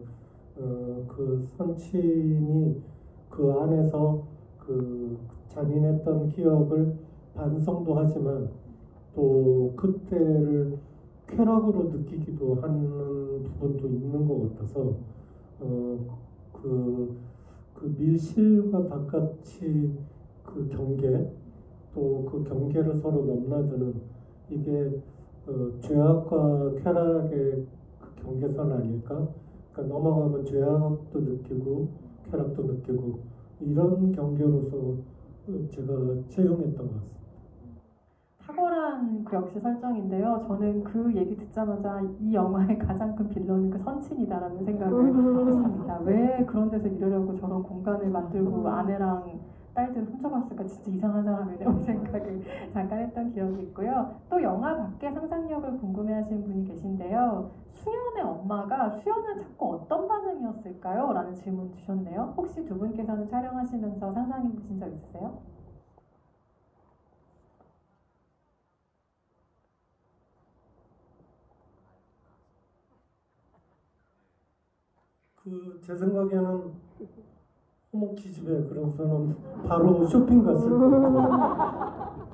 그 선친이 그 안에서 그 잔인했던 기억을 반성도 하지만 또 그때를 쾌락으로 느끼기도 하는 부분도 있는 것 같아서 그 밀실과 바깥이 그 경계 또 그 경계를 서로 넘나드는 이게 죄악과 쾌락의 그 경계선 아닐까? 그러니까 넘어가면 죄악도 느끼고 쾌락도 느끼고 이런 경계로서 제가 채용했던 것 같습니다. 탁월한 그 역시 설정인데요. 저는 그 얘기 듣자마자 이 영화의 가장 큰 빌런은 그 선친이다라는 생각을 했습니다. 왜 그런 데서 이러려고 저런 공간을 만들고 아내랑 딸들 훔쳐봤을까 진짜 이상한 사람이네 이런 생각을 잠깐 했던 기억이 있고요. 또 영화 밖의 상상력을 궁금해하시는 분이 계신데요. 수연의 엄마가 수연을 찾고 어떤 반응이었을까요? 라는 질문 주셨네요. 혹시 두 분께서는 촬영하시면서 상상해 보신 적 있으세요? 제 생각에는 어머 기집애 그러고서는 바로 쇼핑 갔을 거예요.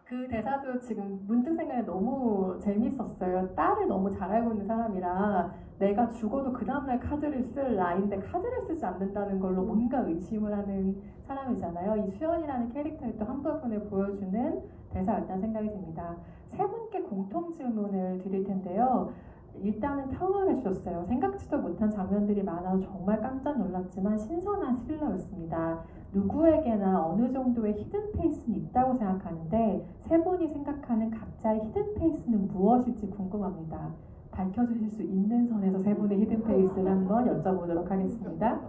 그 대사도 지금 문득 생각에 너무 재밌었어요. 딸을 너무 잘 알고 있는 사람이라 내가 죽어도 그 다음날 카드를 쓸 나이인데 카드를 쓰지 않는다는 걸로 뭔가 의심을 하는 사람이잖아요. 이 수연이라는 캐릭터의 또 한 부분을 보여주는 대사였다는 생각이 듭니다. 세 분께 공통 질문을 드릴 텐데요. 일단은 평을 해주셨어요. 생각지도 못한 장면들이 많아서 정말 깜짝 놀랐지만 신선한 스릴러였습니다. 누구에게나 어느 정도의 히든 페이스는 있다고 생각하는데 세 분이 생각하는 각자의 히든 페이스는 무엇일지 궁금합니다. 밝혀주실 수 있는 선에서 세 분의 히든 페이스를 한번 여쭤보도록 하겠습니다.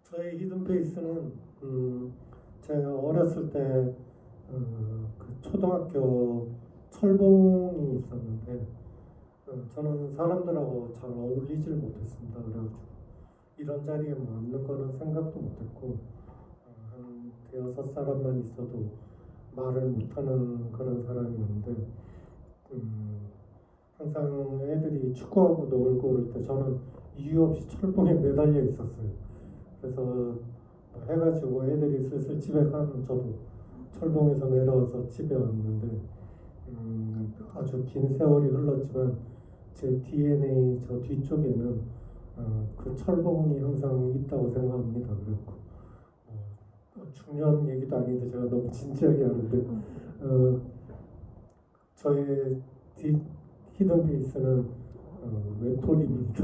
저의 히든 페이스는 제가 어렸을 때 그 초등학교 철봉이 있었는데 저는 사람들하고 잘 어울리질 못했습니다. 그래가지고 이런 자리에 앉는 거는 생각도 못했고 한 대여섯 사람만 있어도 말을 못하는 그런 사람이었는데 항상 애들이 축구하고 놀고 그럴 때 저는 이유 없이 철봉에 매달려 있었어요. 그래서 해가지고 애들이 슬슬 집에 가면 저도 철봉에서 내려와서 집에 왔는데 아주 긴 세월이 흘렀지만 제 DNA 저 뒤쪽에는 그 철봉이 항상 있다고 생각합니다. 그리고 중요한 얘기도 아닌데 제가 너무 진지하게 하는데 저의 히든 베이스는 외톨이입니다.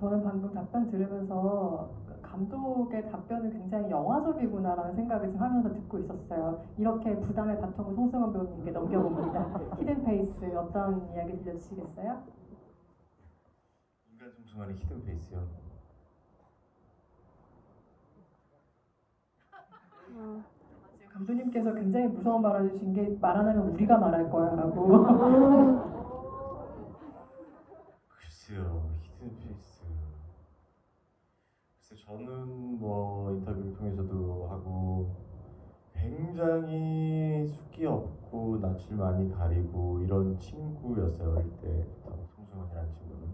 저는 방금 답변 들으면서 감독의 답변은 굉장히 영화적이구나라는 생각을 지금 하면서 듣고 있었어요. 이렇게 부담의 바통을 송승헌 배우님께 넘겨봅니다. 히든 페이스 어떤 이야기 들려주시겠어요? 인간 송승헌의 히든 페이스요. 지금 감독님께서 굉장히 무서운 말을 해주신 게 말 안 하면 우리가 말할 거야 라고. 글쎄요, 히든 페이스. 글쎄 저는 뭐 인터뷰를 통해서도 하고 굉장히 숫기 없고 낯을 많이 가리고 이런 친구였어요. 어릴 때부터 송승헌이라는 친구는.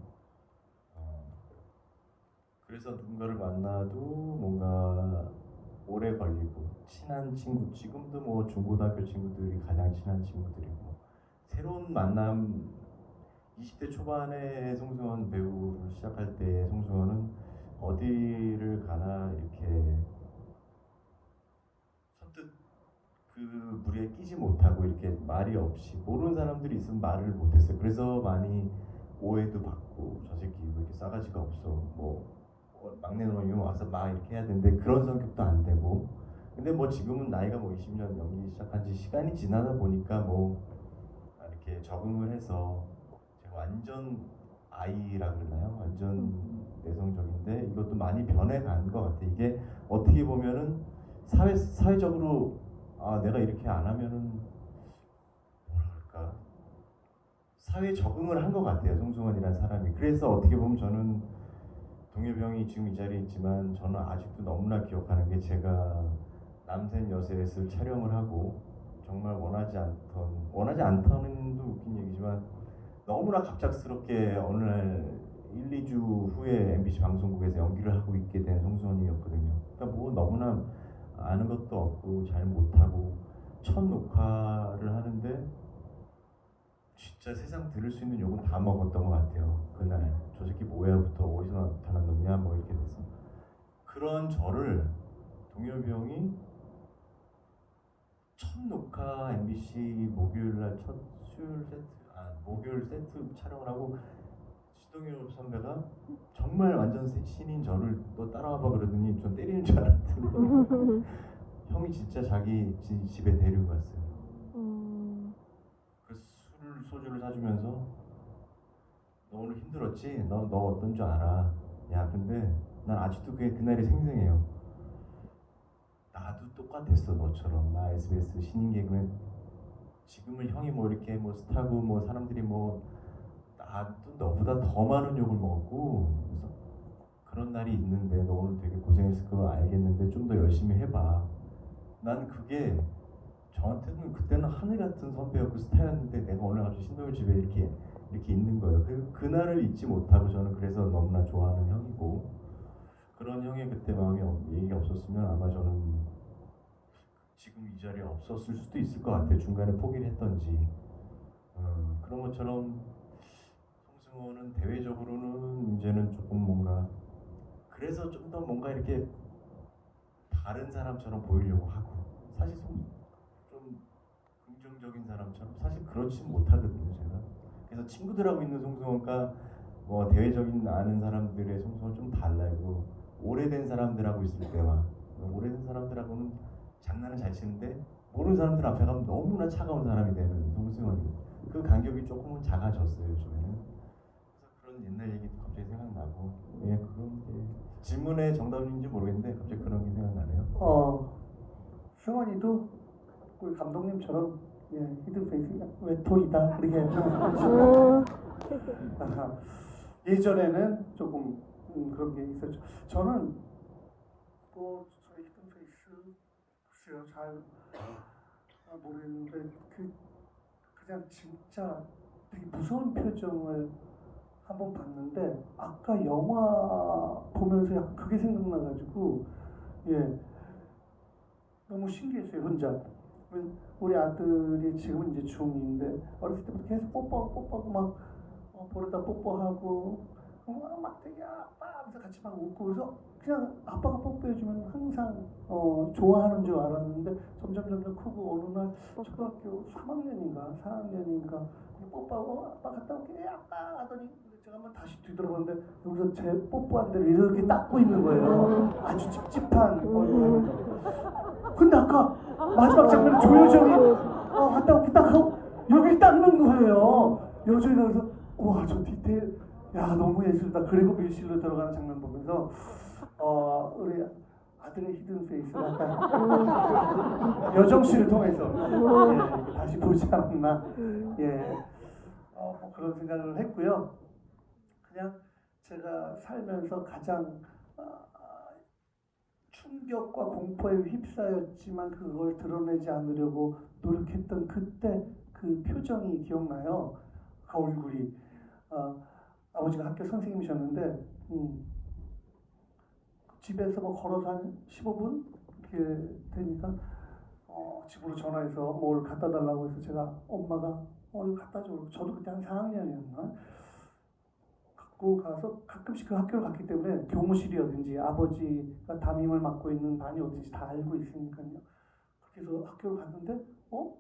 그래서 누군가를 만나도 뭔가 오래 걸리고 친한 친구, 지금도 뭐 중고등학교 친구들이 가장 친한 친구들이고 새로운 만남 20대 초반에 송승헌 배우를 시작할 때 송승헌은 어디를 가나 이렇게 선뜻 그 무리에 끼지 못하고 이렇게 말이 없이 모르는 사람들이 있으면 말을 못했어요. 그래서 많이 오해도 받고 저 새끼 왜 이렇게 싸가지가 없어 뭐 막내 놈이 와서 막 이렇게 해야 되는데 그런 성격도 안 되고 근데 뭐 지금은 나이가 뭐 20년 연기 시작한 지 시간이 지나다 보니까 뭐 이렇게 적응을 해서 제가 완전 아이라 그러나요? 완전 내성적인데 이것도 많이 변해간 것 같아요. 이게 어떻게 보면은 사회적으로 내가 이렇게 안 하면은 뭐라 그럴까 사회에 적응을 한 것 같아요. 송승헌이라는 사람이. 그래서 어떻게 보면 저는 동엽이 형이 지금 이 자리에 있지만 저는 아직도 너무나 기억하는 게 제가 남센 여셋을 촬영을 하고 정말 원하지 않던도 웃긴 얘기지만 너무나 갑작스럽게 어느 날 1, 2주 후에 MBC 방송국에서 연기를 하고 있게 된 송승헌이었거든요. 그러니까 뭐 너무나 아는 것도 없고 잘 못하고 첫 녹화를 하는데 진짜 세상 들을 수 있는 욕은 다 먹었던 것 같아요. 그날 저 새끼 뭐야부터 어디서 나타난 놈이야 뭐 이렇게 돼서 그런 저를 동엽이 형이 첫 녹화 MBC 목요일날 첫 목요일 세트 촬영을 하고 시동엽 선배가 정말 완전 신인 저를 또 따라와봐 그러더니 좀 때리는 줄 알았더니 형이 진짜 자기 집에 데리고 갔어요. 소주를 사주면서 너 오늘 힘들었지? 너 어떤 줄 알아? 야 근데 난 아직도 그날이 생생해요. 나도 똑같았어 너처럼. 나 SBS 신인 개그맨 지금은 형이 뭐 이렇게 뭐 스타고 뭐 사람들이 뭐 나도 너보다 더 많은 욕을 먹었고 그래서 그런 날이 있는데 너 오늘 되게 고생했을 거 알겠는데 좀 더 열심히 해봐. 난 그게 저한테는 그때는 하늘 같은 선배였고 스타였는데 내가 오늘 갑자기 신동엽 집에 이렇게 있는 거예요. 그날을 잊지 못하고 저는 그래서 너무나 좋아하는 형이고 그런 형의 그때 마음이 얘기가 없었으면 아마 저는 지금 이 자리에 없었을 수도 있을 것 같아요. 중간에 포기를 했던지 그런 것처럼 송승헌은 대외적으로는 이제는 조금 뭔가 그래서 좀 더 뭔가 이렇게 다른 사람처럼 보이려고 하고 사실 좀 긍정적인 사람처럼 사실 그렇지 못하거든요 제가. 그래서 친구들하고 있는 송승헌과 뭐 대외적인 아는 사람들의 송승헌 좀 달라요. 오래된 사람들하고 있을 때와 오래된 사람들하고는 장난을 잘 치는데 모르는 사람들 앞에 가면 너무나 차가운 사람이 되는 송승헌이 그 간격이 조금은 작아졌어요 요즘에는. 그래서 그런 옛날 얘기도 갑자기 생각나고 예 그런 게 질문의 정답인지 모르겠는데 갑자기 그런 게 생각나네요. 승원이도 우리 감독님처럼 히든페이스 외톨이다 이렇게 예전에는 조금 그런 게 있었죠. 저는 뭐 저희 히든페이스 글쎄요 잘 모르겠는데 그냥 진짜 되게 무서운 표정을 한번 봤는데 아까 영화 보면서 약간 그게 생각나가지고 너무 신기했어요 혼자. 우리 아들이 지금은 이제 중2인데 어렸을 때부터 계속 뽀뽀하고 막 보려다 뽀뽀하고 막 되게 아빠 하면서 같이 막 웃고 그래서 그냥 아빠가 뽀뽀해주면 항상 좋아하는 줄 알았는데 점점 크고 어느 날 초등학교 3학년인가 4학년인가 뽀뽀하고 아빠 갔다 올게 아빠 하더니 제가 한번 다시 뒤돌아봤는데 여기서 제 뽀뽀한 데를 이렇게 닦고 있는 거예요. 아주 찝찝한 얼굴. 근데 아까 마지막 장면에 조여정이 갔다 올게 딱 하고 여기 닦는 거예요. 여정이가 그래서 와 저 디테일 야 너무 예술이다. 그리고 밀실로 들어가는 장면 보면서 우리 아들의 히든 페이스를 약간 여정 씨를 통해서 이렇게 다시 보지 않았나 뭐 그런 생각을 했고요. 그냥 제가 살면서 가장 충격과 공포에 휩싸였지만 그걸 드러내지 않으려고 노력했던 그때 그 표정이 기억나요. 그 얼굴이 아버지가 학교 선생님이셨는데 집에서 뭐 걸어서 한 15분 이렇게 되니까 집으로 전화해서 뭘 갖다 달라고 해서 제가 엄마가 이거 갖다 줘. 저도 그때 한 4학년이었나? 갖고 가서 가끔씩 그 학교를 갔기 때문에 교무실이었든지 아버지가 담임을 맡고 있는 반이 어딘지 다 알고 있으니까요. 그렇게 해서 학교를 갔는데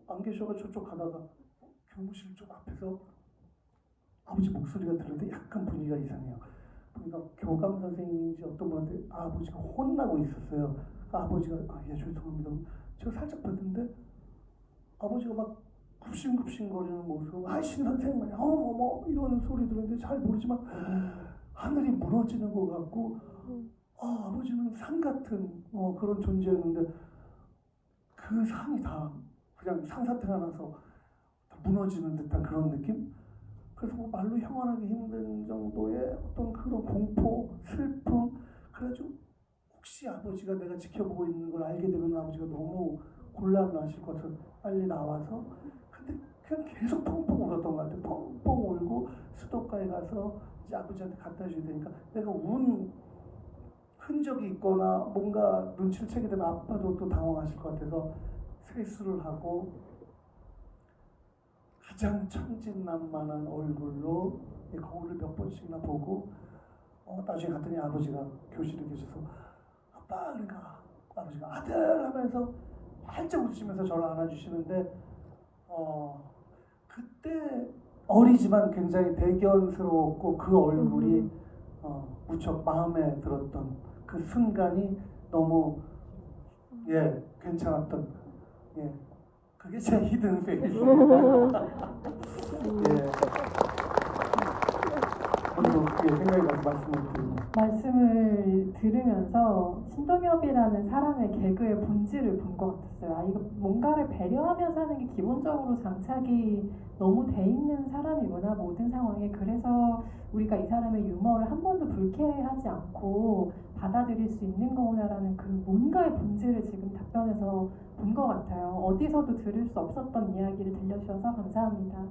안 계셔가지고 저쪽 가다가 교무실 쪽 앞에서 아버지 목소리가 들리는데 약간 분위기가 이상해요. 그러니까 교감 선생님인지 어떤 분한테 아버지가 혼나고 있었어요. 아버지가 예 죄송합니다. 제가 살짝 봤는데 아버지가 막 굽신굽신거리는 모습, 신 선생님, 어머 이런 소리 들었는데 잘 모르지만 하늘이 무너지는 것 같고, 아버지는 산 같은 그런 존재였는데 그 산이 다 그냥 산사태가 나서 다 무너지는 듯한 그런 느낌? 그래서 뭐 말로 형언하기 힘든 정도의 어떤 그런 공포, 슬픔, 그래가지고 혹시 아버지가 내가 지켜보고 있는 걸 알게 되면 아버지가 너무 곤란하실 것 같아서 빨리 나와서 근데 그냥 계속 펑펑 울었던 것 같아요. 펑펑 울고 수도가에 가서 이제 아버지한테 갖다 줘야 되니까 내가 운 흔적이 있거나 뭔가 눈치를 채게 되면 아빠도 또 당황하실 것 같아서 세수를 하고 가장 천진난만한 얼굴로 거울을 몇 번씩이나 보고 나중에 갔더니 아버지가 교실에 계셔서 아빠 그러니까 아버지가 아들 하면서 활짝 웃으시면서 저를 안아주시는데 그때 어리지만 굉장히 대견스러웠고 그 얼굴이 무척 마음에 들었던 그 순간이 너무 괜찮았던 그게 제 히든 페이스. 저도 그게 생각이 나서 말씀을 드립니다. 말씀을 들으면서 신동엽이라는 사람의 개그의 본질을 본 것 같았어요. 아, 이거 뭔가를 배려하면서 하는 게 기본적으로 장착이 너무 돼 있는 사람이구나, 모든 상황에. 그래서 우리가 이 사람의 유머를 한 번도 불쾌하지 않고 받아들일 수 있는 거구나라는 그 뭔가의 본질을 지금 답변에서 본 것 같아요. 어디서도 들을 수 없었던 이야기를 들려주셔서 감사합니다.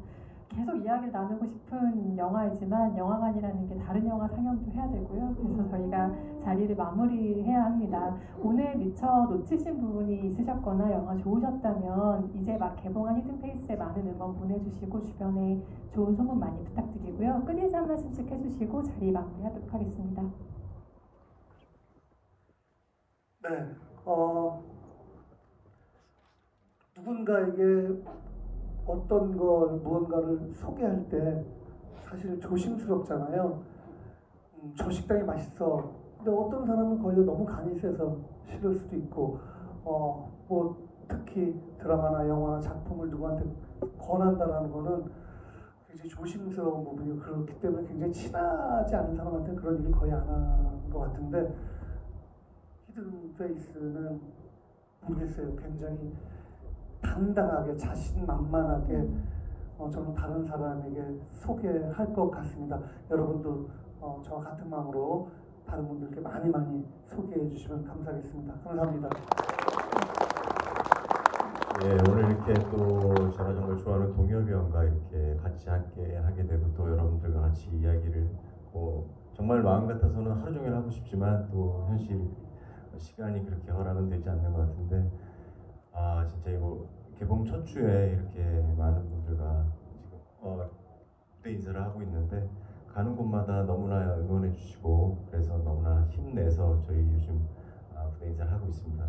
계속 이야기를 나누고 싶은 영화이지만 영화관이라는 게 다른 영화 상영도 해야 되고요. 그래서 저희가 자리를 마무리해야 합니다. 오늘 미처 놓치신 부분이 있으셨거나 영화 좋으셨다면 이제 막 개봉한 히든페이스에 많은 응원 보내주시고 주변에 좋은 소문 많이 부탁드리고요. 끝인사 한 말씀씩 해주시고 자리 마무리하도록 하겠습니다. 네, 누군가에게 어떤 걸 무언가를 소개할 때 사실 조심스럽잖아요. 저 식당이 맛있어. 근데 어떤 사람은 거기가 너무 간이 세서 싫을 수도 있고, 뭐 특히 드라마나 영화나 작품을 누구한테 권한다라는 거는 굉장히 조심스러운 부분이고, 그렇기 때문에 굉장히 친하지 않은 사람한테 그런 일을 거의 안 하는 것 같은데, 히든 페이스는 모르겠어요. 굉장히 당당하게 자신만만하게 저는 다른 사람에게 소개할 것 같습니다. 여러분도 저와 같은 마음으로 다른 분들께 많이 소개해 주시면 감사하겠습니다. 감사합니다. 예, 오늘 이렇게 또 제가 정말 좋아하는 동엽이 형과 이렇게 같이 함께 하게 되고 또 여러분들과 같이 이야기를 정말 마음 같아서는 하루 종일 하고 싶지만 또 현실 시간이 그렇게 허락은 되지 않는 것 같은데 진짜 이거 개봉 첫 주에 이렇게 많은 분들과 지금 무대 인사를 하고 있는데 가는 곳마다 너무나 응원해 주시고 그래서 너무나 힘내서 저희 요즘 무대 인사를 하고 있습니다.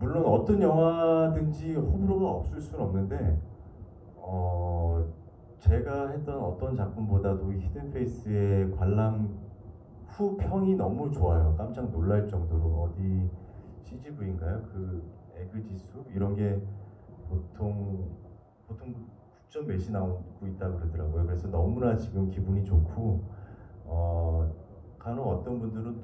물론 어떤 영화든지 호불호가 없을 수는 없는데 제가 했던 어떤 작품보다도 히든페이스의 관람 후 평이 너무 좋아요. 깜짝 놀랄 정도로 어디 CGV인가요? 그 에그 지수 이런 게 보통 9점 몇이 나오고 있다 그러더라고요. 그래서 너무나 지금 기분이 좋고 간혹 어떤 분들은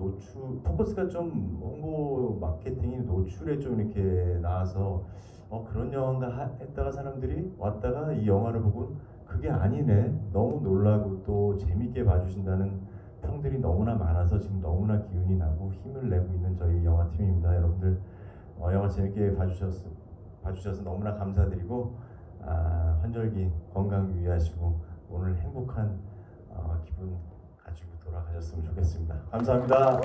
포커스가 좀 홍보 마케팅이 노출에 좀 이렇게 나와서 그런 영화인가 했다가 사람들이 왔다가 이 영화를 보고 그게 아니네 너무 놀라고 또 재밌게 봐주신다는 평들이 너무나 많아서 지금 너무나 기운이 나고 힘을 내고 있는 저희 영화팀입니다. 여러분들 영화 재밌게 봐주셔서 너무나 감사드리고 환절기 건강 유의하시고 오늘 행복한 기분 가지고 돌아가셨으면 좋겠습니다. 감사합니다.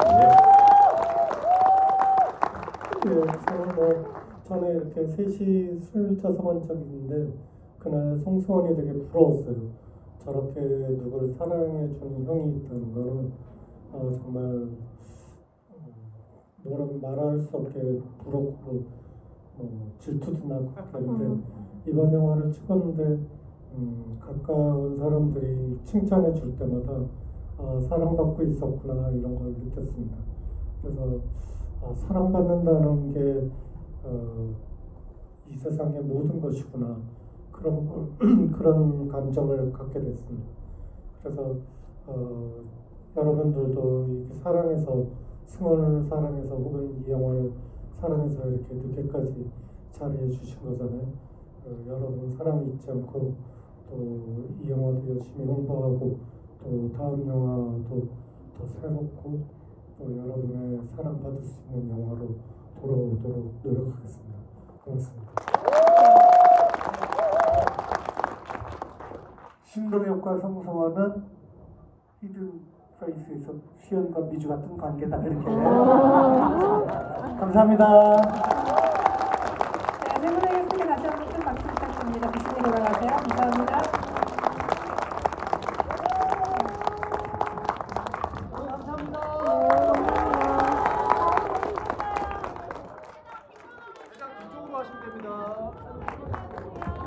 네, 전에 이렇게 셋이 술 자서한 적이 있는데 그날 송수원이 되게 부러웠어요. 저렇게 누굴 사랑해주는 형이 있다는 거는 정말 뭐라고 말할 수 없게 부럽고 질투도 나고 그런데 이번 영화를 찍었는데 가까운 사람들이 칭찬해 줄 때마다 사랑받고 있었구나 이런 걸 느꼈습니다. 그래서 사랑받는다는 게 이 세상의 모든 것이구나 그런 감정을 갖게 됐습니다. 그래서 여러분들도 이렇게 사랑해서 승원을 사랑해서 혹은 이 영화를 사랑해서 이렇게 늦게까지 자리해 주신 거잖아요. 여러분 사랑 잊지 않고 또 이 영화도 열심히 홍보하고 또 다음 영화도 더 새롭고 또 여러분의 사랑받을 수 있는 영화로 돌아오도록 노력하겠습니다. 고맙습니다. 신동엽과 성성원은 히든페이스에서 수연과 미주 같은 관계다 이렇게 감사합니다.